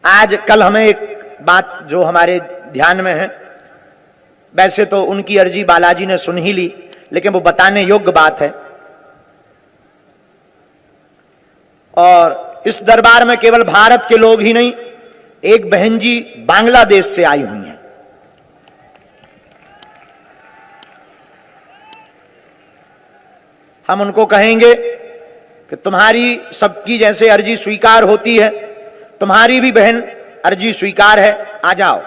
आज कल हमें एक बात जो हमारे ध्यान में है, वैसे तो उनकी अर्जी बालाजी ने सुन ही ली, लेकिन वो बताने योग्य बात है। और इस दरबार में केवल भारत के लोग ही नहीं, एक बहन जी बांग्लादेश से आई हुई हैं। हम उनको कहेंगे कि तुम्हारी सबकी जैसे अर्जी स्वीकार होती है, तुम्हारी भी बहन अर्जी स्वीकार है, आ जाओ।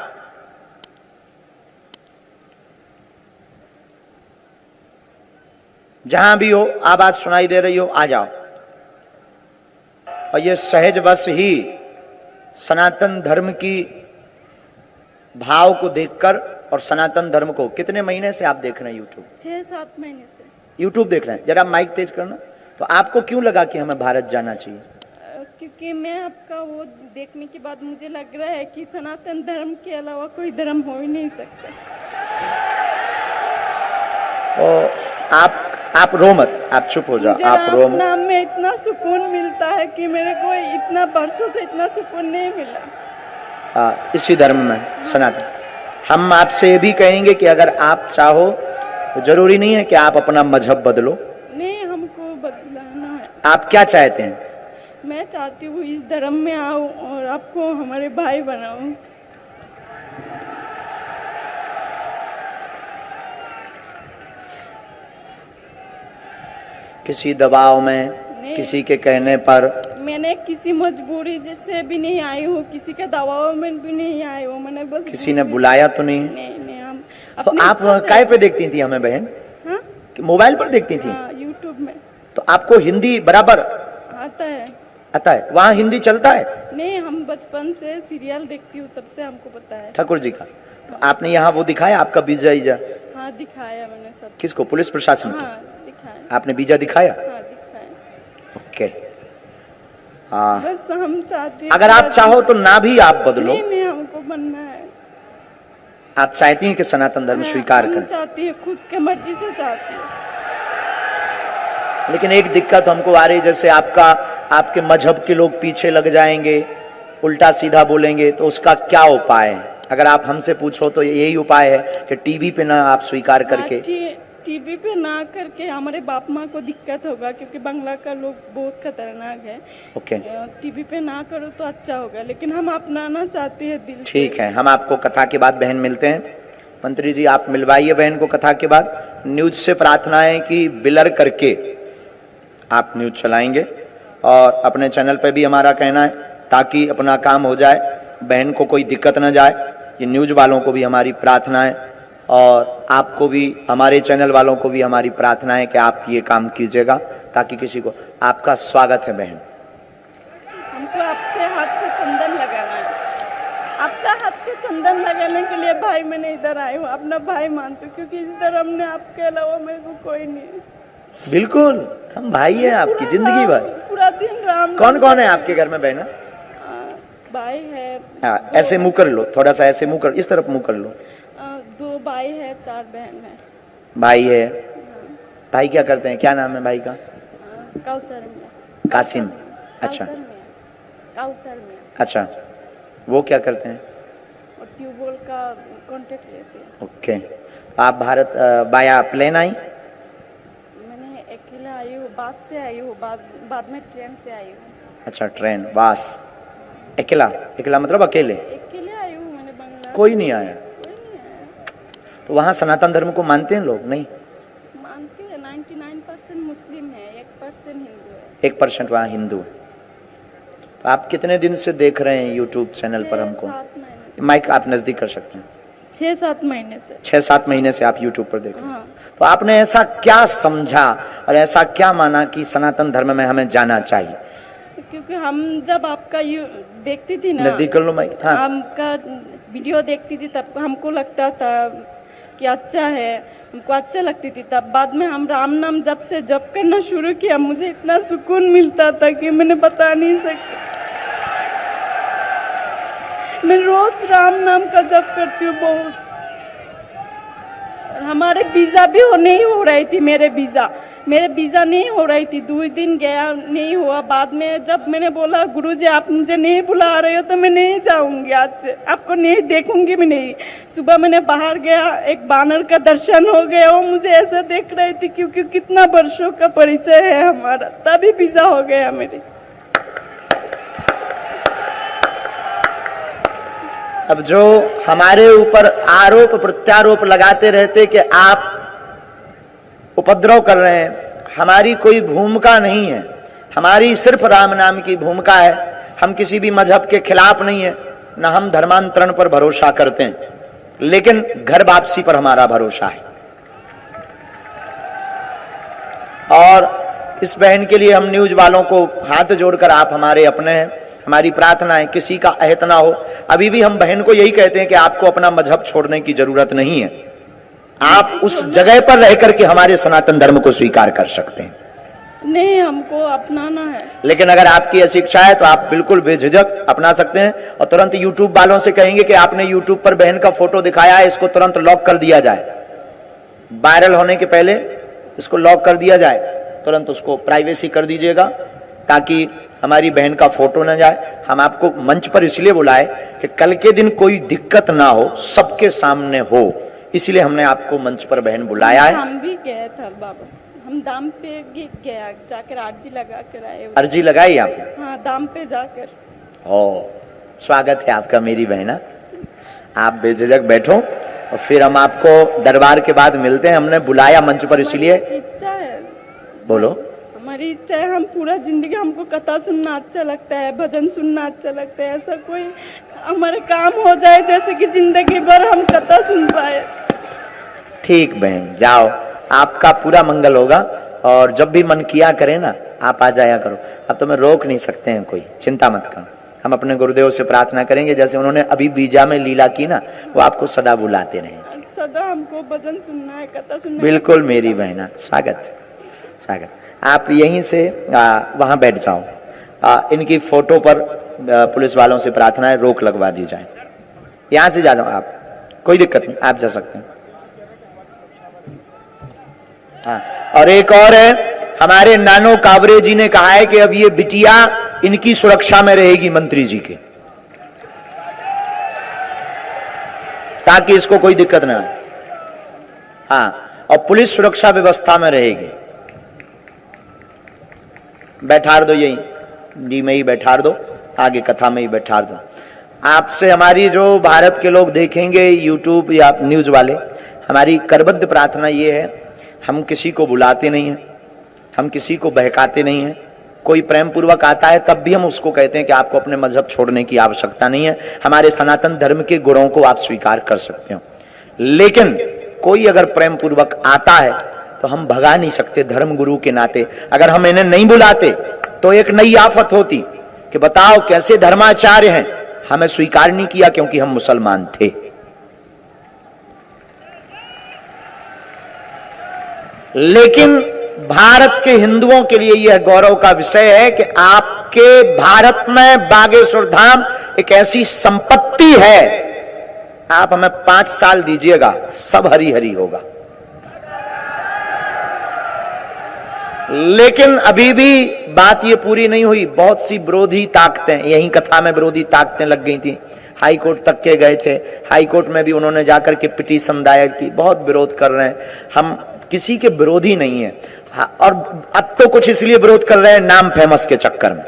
जहां भी हो, आवाज सुनाई दे रही हो, आ जाओ। और ये सहज वश ही सनातन धर्म की भाव को देखकर, और सनातन धर्म को कितने महीने से आप देख रहे हैं यूट्यूब? 6-7 महीने से यूट्यूब देख रहे हैं। जरा माइक तेज करना। तो आपको क्यों लगा कि हमें भारत जाना चाहिए? क्योंकि मैं आपका वो देखने के बाद मुझे लग रहा है कि सनातन धर्म के अलावा कोई धर्म हो ही नहीं सकता। आप रो मत, आप चुप हो जाओ, आप रो मत। नाम में इतना सुकून मिलता है कि मेरे को इतना बरसों से इतना सुकून नहीं मिला इसी धर्म में, सनातन। हम आपसे ये भी कहेंगे कि अगर आप चाहो तो जरूरी नहीं है कि आप अपना मजहब बदलो। नहीं, हमको बदलाना है। आप क्या चाहते हैं? मैं चाहती हूँ इस धर्म में आऊं और आपको हमारे भाई बनाऊं। किसी दबाव में, किसी के कहने पर? मैंने किसी मजबूरी जिससे भी नहीं आई हूँ, किसी के दबाव में भी नहीं आई हूँ। मैंने बस किसी ने बुलाया तो नहीं? नहीं, हम तो आप काय पे देखती थी हमें बहन? हाँ? मोबाइल पर देखती थी? यूट्यूब में। तो आपको हिंदी बराबर आता है? आता है। वहाँ हिंदी चलता है? नहीं, हम बचपन से सीरियल देखती हूँ, तब से हमको पता है। ठाकुर जी का? तो आपने यहाँ वो दिखाया आपका वीजा? हाँ, दिखाया मैंने सब। किसको? पुलिस प्रशासन को? हाँ, दिखाया। आपने वीजा दिखाया? हाँ, दिखाया। ओके। बस हम चाहते हैं, अगर आप चाहो तो ना भी आप बदलो। नहीं, हमको बनना है। आप चाहती हैं कि सनातन धर्म स्वीकार करें? चाहती है, खुद के मर्जी से चाहती है। लेकिन एक दिक्कत हमको आ रही, जैसे आपके मजहब के लोग पीछे लग जाएंगे, उल्टा सीधा बोलेंगे, तो उसका क्या उपाय है? अगर आप हमसे पूछो तो यही उपाय है कि टीवी पे ना आप स्वीकार करके। टीवी पे ना करके हमारे बाप माँ को दिक्कत होगा, क्योंकि बांग्ला का लोग बहुत खतरनाक है। ओके। टीवी पे ना करो तो अच्छा होगा, लेकिन हम अपनाना चाहते हैं दिल से। ठीक है, हम आपको कथा के बाद बहन मिलते हैं। मंत्री जी, आप मिलवाइए बहन को कथा के बाद। न्यूज से प्रार्थना है कि बिलर करके आप न्यूज चलाएंगे, और अपने चैनल पे भी हमारा कहना है, ताकि अपना काम हो जाए, बहन को कोई दिक्कत न जाए। ये न्यूज वालों को भी हमारी प्रार्थना है, और आपको भी, हमारे चैनल वालों को भी हमारी प्रार्थना है कि आप ये काम कीजिएगा, ताकि किसी को। आपका स्वागत है बहन। हमको आपसे हाथ से चंदन लगाना है। आपका हाथ से चंदन लगाने के लिए भाई मैंने इधर आई हूँ, अपना भाई मानती हूँ, क्योंकि इस धर्म में आपके अलावा मेरे को कोई नहीं। बिल्कुल, हम भाई हैं आपकी जिंदगी भर। पूरा दिन राम। कौन कौन है आपके घर में बहना? भाई है। हाँ, ऐसे मुंह कर लो, थोड़ा सा ऐसे मुंह कर, इस तरफ मुंह कर लो। 2 भाई है, 4 बहन है। भाई है? भाई क्या करते हैं? क्या नाम है भाई का? काउसर में। कासिम। अच्छा काउसर में। अच्छा, वो क्या करते हैं? और ट्यूबवेल का कॉन्ट्रैक्ट लेते हैं। ओके। आप भारत बाया प्लेन आई? मैंने अकेला आई हूँ, बस से आई हूँ, बाद में ट्रेन से आई हूँ। अच्छा, ट्रेन, बस। अकेला मतलब अकेले? अकेले आई हूँ मैंने, बांग्ला। कोई नहीं आया? तो वहाँ सनातन धर्म को मानते हैं लोग? नहीं मानते हैं। 99% मुस्लिम है, 1% हिंदू है। 1% वहाँ हिंदू है। तो आप कितने दिन से देख रहे हैं यूट्यूब चैनल पर हमको? 6-7 महीने से। माइक आप नजदीक कर सकते हैं। 6-7 महीने से। 6-7 महीने से आप यूट्यूब पर देख रहे हैं। हाँ। तो आपने ऐसा क्या समझा और ऐसा क्या माना कि सनातन धर्म में हमें जाना चाहिए? क्योंकि हम जब आपका देखती थी ना, नजदीक कर लो माइक। हाँ। हमका वीडियो देखती थी, तब हमको लगता था कि अच्छा है, हमको अच्छा लगती थी। तब बाद में हम राम नाम जब से जप करना शुरू किया, मुझे इतना सुकून मिलता था कि मैंने बता नहीं सकती। मैं रोज राम नाम का जप करती हूँ बहुत। हमारे वीजा भी नहीं हो रही थी, मेरे वीजा मेरे वीज़ा नहीं हो रही थी, 2 दिन गया नहीं हुआ। बाद में जब मैंने बोला गुरुजी आप मुझे नहीं बुला रहे हो तो मैं नहीं जाऊंगी, आज से आपको नहीं देखूंगी मैं नहीं। सुबह मैंने बाहर गया, एक बानर का दर्शन हो गया, वो मुझे ऐसा देख रही थी क्योंकि कितना वर्षों का परिचय है हमारा, तभी वीज़ा हो गया मेरी। अब जो हमारे ऊपर आरोप प्रत्यारोप लगाते रहते कि आप उपद्रव कर रहे हैं, हमारी कोई भूमिका नहीं है, हमारी सिर्फ राम नाम की भूमिका है। हम किसी भी मजहब के खिलाफ नहीं है, न हम धर्मांतरण पर भरोसा करते हैं, लेकिन घर वापसी पर हमारा भरोसा है। और इस बहन के लिए हम न्यूज वालों को हाथ जोड़कर, आप हमारे अपने हैं, हमारी प्रार्थना है किसी का अहित ना हो। अभी भी हम बहन को यही कहते हैं कि आपको अपना मजहब छोड़ने की जरूरत नहीं है, आप उस जगह पर रह करके हमारे सनातन धर्म को स्वीकार कर सकते हैं। नहीं, हमको अपनाना है। लेकिन अगर आपकी ऐसी इच्छा है तो आप बिल्कुल बेझिझक अपना सकते हैं। और तुरंत यूट्यूब वालों से कहेंगे कि आपने यूट्यूब पर बहन का फोटो दिखाया है, इसको तुरंत लॉक कर दिया जाए, वायरल होने के पहले इसको लॉक कर दिया जाए, तुरंत उसको प्राइवेसी कर दीजिएगा ताकि हमारी बहन का फोटो न जाए। हम आपको मंच पर इसलिए बुलाए कि कल के दिन कोई दिक्कत ना हो, सबके सामने हो, इसलिए हमने आपको मंच पर बहन बुलाया है। हम भी गए थे बाबा, हम दाम पे गया, जाकर अर्जी लगा कर आए। अर्जी लगाई आपने? हाँ, दाम पे जाकर। ओ, स्वागत है आपका मेरी बहना, आप बेझिझक बैठो और फिर हम आपको दरबार के बाद मिलते हैं। हमने बुलाया मंच पर इसलिए। इच्छा है, बोलो। हमारी इच्छा है, हम पूरा जिंदगी, हमको कथा सुनना अच्छा लगता है, भजन सुनना अच्छा लगता है, ऐसा कोई हमारे काम हो जाए जैसे कि जिंदगी भर हम कथा सुन पाए। ठीक बहन, जाओ, आपका पूरा मंगल होगा। और जब भी मन किया करे ना, आप आ जाया करो। अब तो मैं रोक नहीं सकते हैं कोई, चिंता मत करो। हम अपने गुरुदेव से प्रार्थना करेंगे जैसे उन्होंने अभी बीजा में लीला की ना, वो आपको सदा बुलाते रहे। सदा हमको भजन सुनना है, कथा सुनना। बिल्कुल मेरी बहना, स्वागत स्वागत। आप यहीं से वहां बैठ जाओ। इनकी फोटो पर पुलिस वालों से प्रार्थना है रोक लगवा दी जाए। यहां से जा जाओ आप, कोई दिक्कत नहीं, आप जा सकते हैं। हाँ, और एक और है, हमारे नानो कावरे जी ने कहा है कि अब ये बिटिया इनकी सुरक्षा में रहेगी, मंत्री जी के, ताकि इसको कोई दिक्कत ना आए। हाँ, और पुलिस सुरक्षा व्यवस्था में रहेगी। बैठार दो, यही डी में ही बैठार दो, आगे कथा में ही बैठार दो। आपसे हमारी जो भारत के लोग देखेंगे यूट्यूब या न्यूज वाले, हमारी करबद्ध प्रार्थना ये है, हम किसी को बुलाते नहीं हैं, हम किसी को बहकाते नहीं हैं। कोई प्रेम पूर्वक आता है तब भी हम उसको कहते हैं कि आपको अपने मजहब छोड़ने की आवश्यकता नहीं है, हमारे सनातन धर्म के गुणों को आप स्वीकार कर सकते हो। लेकिन कोई अगर प्रेम पूर्वक आता है तो हम भगा नहीं सकते धर्म गुरु के नाते। अगर हम इन्हें नहीं बुलाते तो एक नई आफत होती कि बताओ कैसे धर्माचार्य हैं, हमें स्वीकार नहीं किया क्योंकि हम मुसलमान थे। लेकिन भारत के हिंदुओं के लिए यह गौरव का विषय है कि आपके भारत में बागेश्वर धाम एक ऐसी संपत्ति है, आप हमें 5 साल दीजिएगा, सब हरी हरी होगा। लेकिन अभी भी बात ये पूरी नहीं हुई, बहुत सी विरोधी ताकतें, यही कथा में विरोधी ताकतें लग गई थी, हाई कोर्ट तक के गए थे, हाई कोर्ट में भी उन्होंने जाकर के पिटीशन दायर की, बहुत विरोध कर रहे हैं। हम किसी के विरोधी नहीं है, और अब तो कुछ इसलिए विरोध कर रहे हैं नाम फेमस के चक्कर में,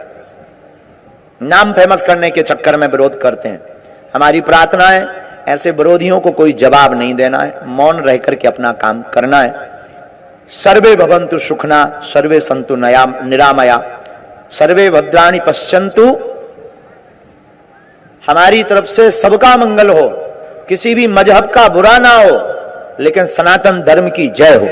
नाम फेमस करने के चक्कर में विरोध करते हैं। हमारी प्रार्थना है ऐसे विरोधियों को कोई जवाब नहीं देना है, मौन रह करके अपना काम करना है। सर्वे भवन्तु सुखना, सर्वे सन्तु निरामया, सर्वे भद्राणि पश्यन्तु। हमारी तरफ से सबका मंगल हो, किसी भी मजहब का बुरा ना हो, लेकिन सनातन धर्म की जय हो।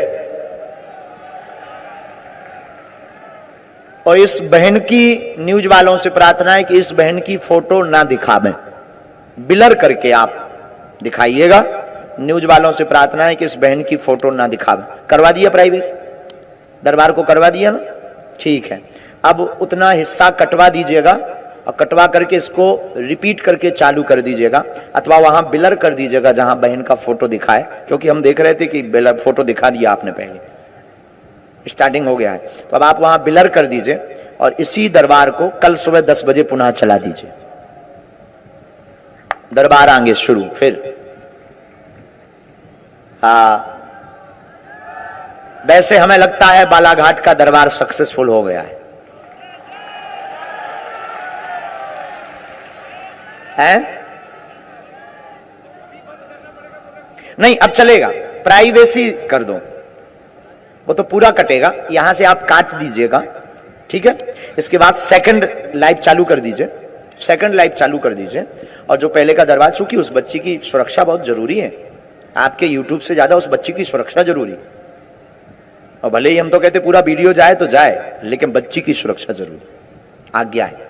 और इस बहन की न्यूज वालों से प्रार्थना है कि इस बहन की फोटो ना दिखावें, ब्लर करके आप दिखाइएगा। न्यूज वालों से प्रार्थना है कि इस बहन की फोटो ना दिखावें। करवा दिया प्राइवेसी, दरबार को करवा दिया ना, ठीक है। अब उतना हिस्सा कटवा दीजिएगा और कटवा करके इसको रिपीट करके चालू कर दीजिएगा, अथवा वहां ब्लर कर दीजिएगा जहां बहन का फोटो दिखाए, क्योंकि हम देख रहे थे कि ब्लर फोटो दिखा दिया आपने पहले, स्टार्टिंग हो गया है। तो अब आप वहां बिलर कर दीजिए और इसी दरबार को कल सुबह 10 बजे पुनः चला दीजिए। दरबार आएंगे शुरू फिर। वैसे हमें लगता है बालाघाट का दरबार सक्सेसफुल हो गया है? नहीं, अब चलेगा, प्राइवेसी कर दो, वो तो पूरा कटेगा, यहां से आप काट दीजिएगा, ठीक है। इसके बाद सेकंड लाइव चालू कर दीजिए, सेकंड लाइव चालू कर दीजिए। और जो पहले का दरबार, चूंकि उस बच्ची की सुरक्षा बहुत जरूरी है, आपके यूट्यूब से ज्यादा उस बच्ची की सुरक्षा जरूरी, और भले ही हम तो कहते पूरा वीडियो जाए तो जाए, लेकिन बच्ची की सुरक्षा जरूरी, आज्ञा है।